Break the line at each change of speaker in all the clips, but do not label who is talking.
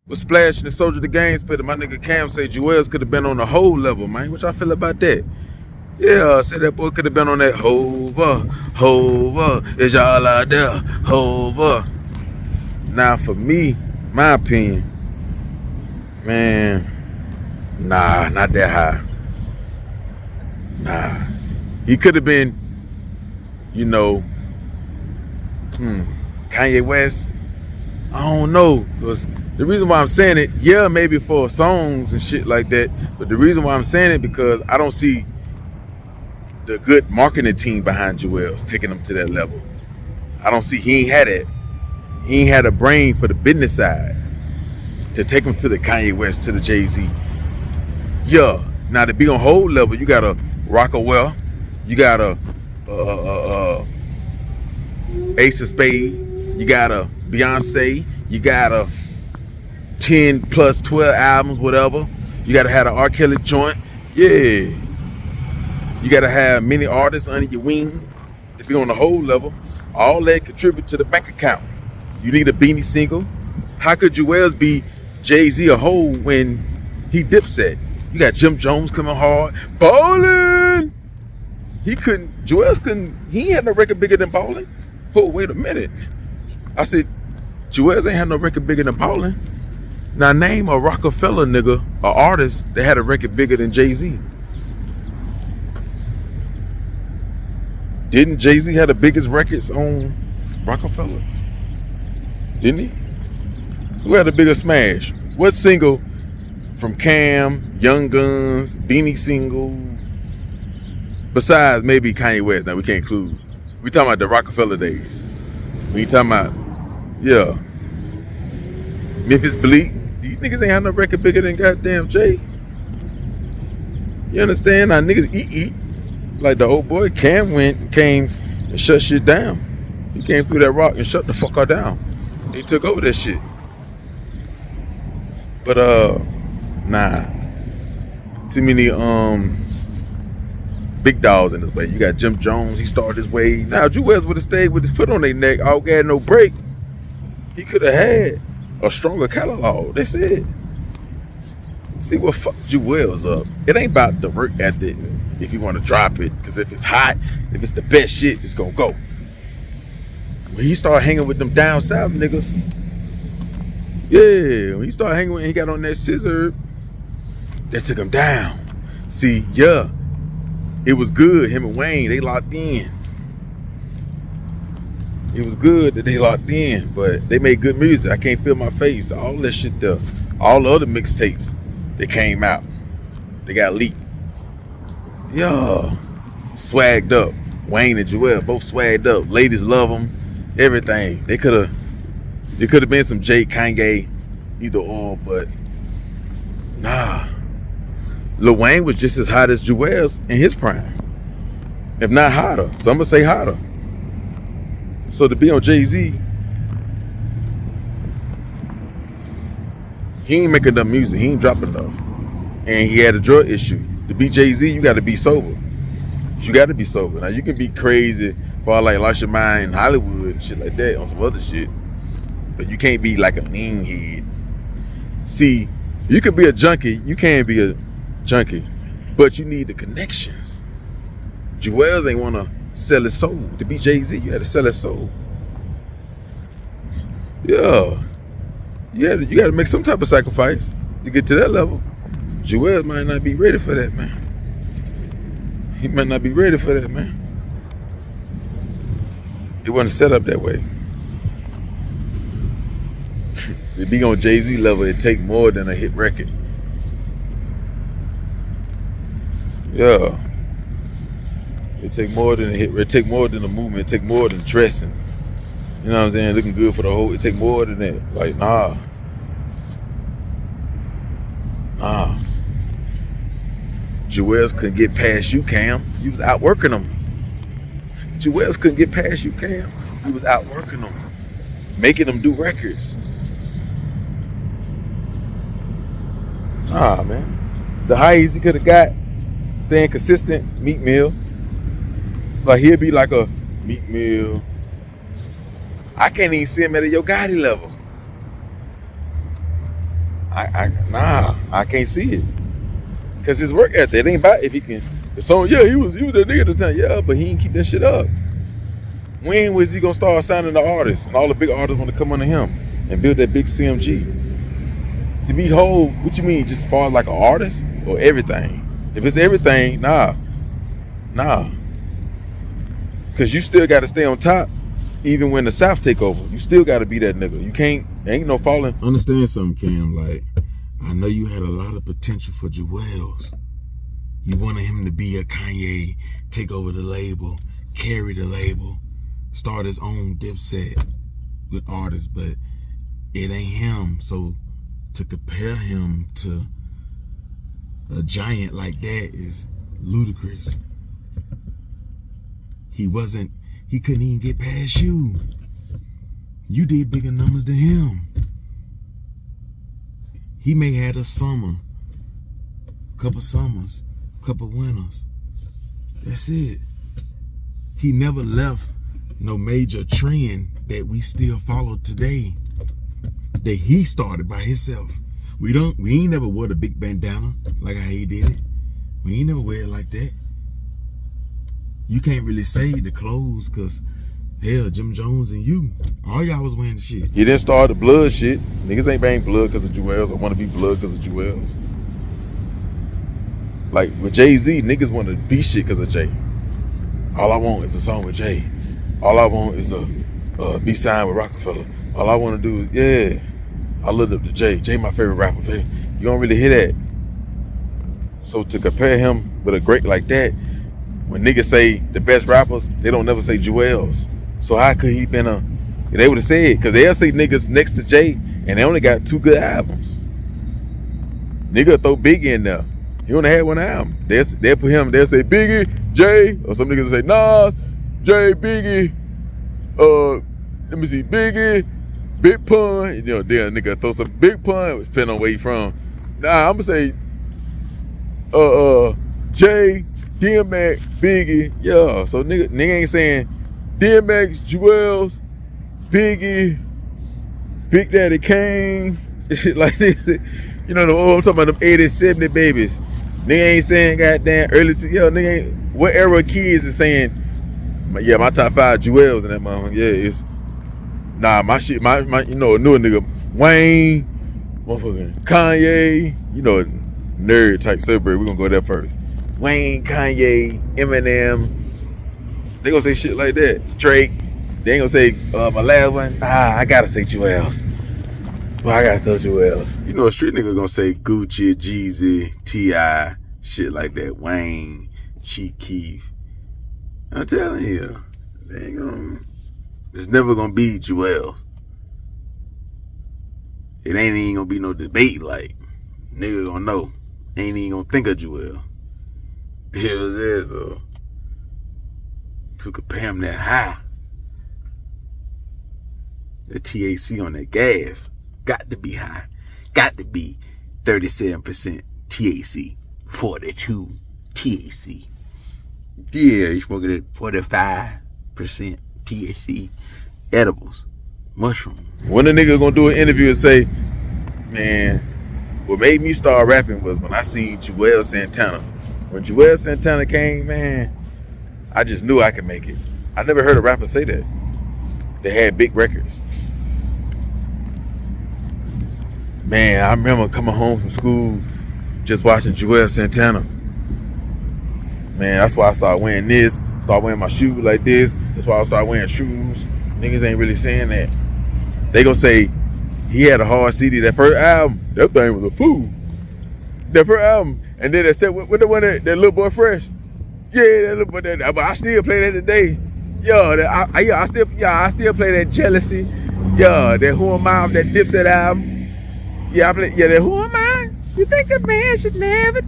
was splashing the Soldier the Game Spitter. My nigga Cam say Juelz could have been on the whole level, man. What y'all feel about that? Yeah, I said that boy could have been on that Hova, is y'all out there, Hova. Now for me, my opinion, man, nah, not that high. Nah, he could have been, you know, Kanye West. I don't know. Because the reason why I'm saying it, yeah, maybe for songs and shit like that, but the reason why I'm saying it because I don't see the good marketing team behind Juelz taking him to that level. I don't see, he ain't had it. He ain't had a brain for the business side to take him to the Kanye West, to the Jay-Z. Yeah, now to be on whole level, you got a Rockawell, you got a Ace of Spade, you got a Beyonce, you got a 10 plus 12 albums, whatever. You gotta have an R. Kelly joint. Yeah. You gotta have many artists under your wing to be on the whole level. All that contribute to the bank account. You need a Beanie single. How could Juelz be Jay-Z a whole when he Dipset? You got Jim Jones coming hard. Ballin'! Juelz couldn't, he ain't had no record bigger than Ballin'. Oh, wait a minute. I said, Juelz ain't had no record bigger than Ballin'. Now name a Rockefeller nigga, an artist that had a record bigger than Jay-Z. Didn't Jay-Z have the biggest records on Rockefeller? Didn't he? Who had the biggest smash? What single from Cam, Young Guns, Beanie single, besides maybe Kanye West? Now we can't include. We talking about the Rockefeller days. When you talking about, yeah, Memphis Bleak, these niggas ain't have no record bigger than goddamn Jay. You understand? Now niggas eat. Like the old boy Cam came and shut shit down. He came through that rock and shut the fuck all down. He took over that shit. But nah. Too many big dogs in his way. You got Jim Jones, he started his way. Now Juelz would have stayed with his foot on their neck, all got no break. He could have had a stronger catalog. That's it. See what fucked Juelz up. It ain't about the work ethic if you want to drop it, because if it's hot, if it's the best shit, it's gonna go. When he started hanging with them down south niggas, yeah, when he started hanging with, he got on that scissor, that took him down. See, yeah, it was good. Him and Wayne, they locked in. It was good that they locked in, but they made good music. I can't feel my face. All that shit there, all the other mixtapes that came out, they got leaked. Yeah, swagged up. Wayne and Juelz both swagged up. Ladies love them. Everything. They could have been some Jay Kanye, either or, but nah. Lil Wayne was just as hot as Juelz in his prime, if not hotter. Some would say hotter. So to be on Jay-Z, he ain't making enough music. He ain't dropping enough, and he had a drug issue. To be Jay-Z, you got to be sober. You got to be sober. Now you can be crazy for like lost your mind in Hollywood and shit like that on some other shit, but you can't be like a mean head. See, you could be a junkie. You can be a junkie, but you need the connections. Juelz ain't want to sell his soul. To be Jay-Z, you had to sell his soul. Yeah, you got to make some type of sacrifice to get to that level. Juelz might not be ready for that, man. He might not be ready for that, man. It wasn't set up that way. To be on Jay-Z level, it take more than a hit record. Yeah. It take more than a hit. It take more than a movement. It take more than dressing. You know what I'm saying? Looking good for the whole. It take more than that. Like, nah. Juelz couldn't get past you, Cam. You was outworking him. Juelz couldn't get past you, Cam. You was outworking him, making them do records. Nah, man. The highest he could have got, staying consistent, Meek Mill. Like he'd be like a Meek Mill. I can't even see him at a Yo Gotti level. I can't see it. Cause his work ethic, it ain't about if he can. The song, yeah, he was that nigga at the time, yeah, but he didn't keep that shit up. When was he gonna start signing the artists and all the big artists want to come under him and build that big CMG? To be whole, what you mean? Just as far as like an artist or everything? If it's everything, nah. Cause you still got to stay on top, even when the South take over. You still got to be that nigga. You can't. Ain't no falling.
Understand something, Cam? Like, I know you had a lot of potential for Juelz. You wanted him to be a Kanye, take over the label, carry the label, start his own Dipset with artists, but it ain't him. So to compare him to a giant like that is ludicrous. He couldn't even get past you. You did bigger numbers than him. He may have had a summer, couple summers, couple winters. That's it. He never left no major trend that we still follow today, that he started by himself. We ain't never wore the big bandana like how he did it. We ain't never wear it like that. You can't really say the clothes, cause hell, Jim Jones and you, all y'all was wearing the shit.
You didn't start the blood shit. Niggas ain't bang blood because of Juelz. I want to be blood because of Juelz. Like with Jay-Z, niggas want to be shit because of Jay. All I want is a song with Jay. All I want is a be signed with Rockefeller. All I want to do is, yeah, I looked up to Jay. Jay my favorite rapper. You don't really hear that. So to compare him with a great like that, when niggas say the best rappers, they don't never say Juelz. So how could he been they would have said, because they'll say niggas next to Jay, and they only got 2 good albums. Nigga throw Biggie in there. He only had 1 album. They'll put him, they'll say Biggie, Jay, or some niggas say Nas, Jay, Biggie, let me see, Biggie, Big Pun. You know, then nigga throw some Big Pun, depending on where he from. Nah, I'm gonna say Jay, DMX, Biggie, yeah. So nigga ain't saying DMX, Juelz, Biggie, Big Daddy Kane, shit like this. You know, I'm talking about them 80s, 70 babies. Nigga ain't saying goddamn early to, yo, nigga ain't, what era of kids is saying, yeah, my top 5 Juelz in that motherfucker. Yeah, it's, nah, my shit, my you know, a newer nigga, Wayne, motherfucking Kanye, you know, nerd type celebrity, we gonna go there first. Wayne, Kanye, Eminem, they gonna say shit like that. Drake, they ain't gonna say, my last one, I gotta say Juelz. Well, I gotta throw Juelz.
You know, a street nigga gonna say Gucci, Jeezy, T.I., shit like that. Wayne, Chief Keef. I'm telling you, they ain't gonna. It's never gonna be Juelz. It ain't even gonna be no debate. Like, nigga gonna know. Ain't even gonna think of Juelz. It was there, so to compare him that high, the THC on that gas got to be high. Got to be 37% THC, 42 THC. Yeah, you smoking at 45% THC edibles, mushrooms.
When a nigga gonna do an interview and say, man, what made me start rapping was when I seen Juelz Santana. When Juelz Santana came, man, I just knew I could make it. I never heard a rapper say that. They had big records. Man, I remember coming home from school just watching Juelz Santana. Man, that's why I started wearing this, start wearing my shoes like this. That's why I started wearing shoes. Niggas ain't really saying that. They gonna say he had a hard CD. That first album, that thing was a fool. That first album. And then they said, what the one that Little Boy Fresh? Yeah, that little boy, but I still play that today. Yo, I still play that Jealousy. Yo, that Who Am I, that Dipset album. Yeah, I play, yeah, that Who Am I? You think a man should never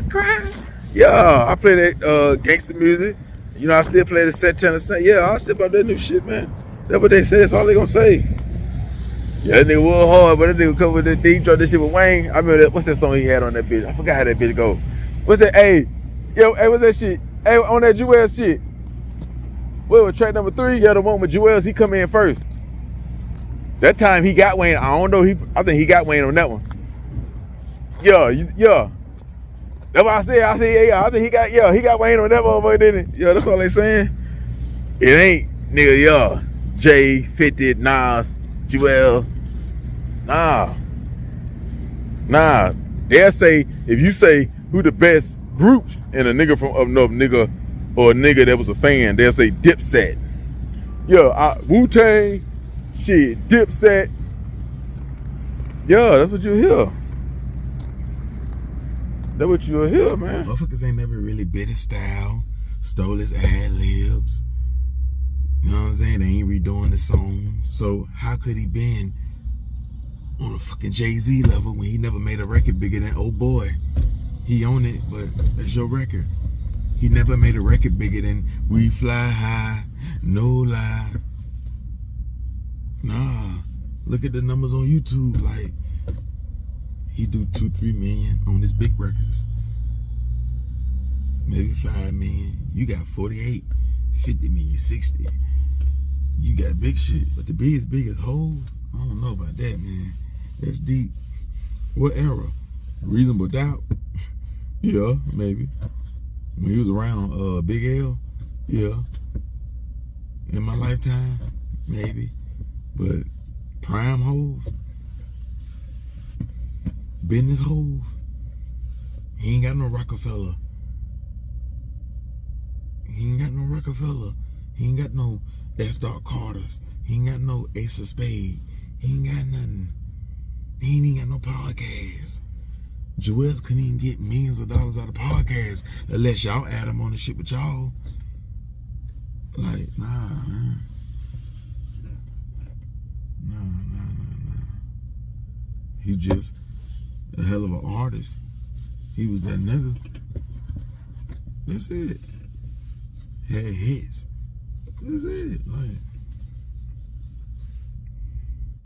cry. Yeah, I play that gangster music. You know, I still play the Santana. Yeah, I still about that new shit, man. That's what they say. That's all they gonna say. Yeah, that nigga was hard, but that nigga come with that D, dropped this shit with Wayne. I remember that, what's that song he had on that bitch? I forgot how that bitch go. What's that? Hey, yo, hey, what's that shit? Hey, on that Juelz shit. What was track number 3? Yeah, the one with Juelz, he come in first. That time he got Wayne. I don't know. I think he got Wayne on that one. Yeah. That's what I said. I said, yeah. I think he got Wayne on that motherfucker, didn't he? Yeah, that's all they saying. It ain't nigga. Yeah, Jay, 50, Nas, Juelz. Nah. They'll say if you say who the best groups and a nigga from up north, nigga, or a nigga that was a fan, they'll say Dipset. Yeah, Wu-Tang, shit, Dipset. Yeah, that's what you hear. That's what you hear, man.
Motherfuckers ain't never really bit his style, stole his ad-libs. You know what I'm saying? They ain't redoing the song. So how could he been on a fucking Jay-Z level when he never made a record bigger than Oh Boy? He owned it, but that's your record. He never made a record bigger than We Fly High, No Lie. Nah, look at the numbers on YouTube. Like, he do 2-3 million on his big records. Maybe 5 million. You got 48, 50 million, 60. You got big shit. But to be as big as Hov, I don't know about that, man. That's deep. What era? Reasonable Doubt? Yeah, maybe. When he was around Big L? Yeah. In my lifetime? Maybe. But Prime Hov? Business Hov? He ain't got no Rockefeller. He ain't got no Rockefeller. He ain't got no S. Carter's. He ain't got no Ace of Spades. He ain't got nothing. He ain't even got no podcast. Juelz couldn't even get millions of dollars out of podcasts unless y'all add him on the shit with y'all. Like, nah, man. Nah. He just a hell of an artist. He was that nigga. That's it. Had hits. That's it. Like,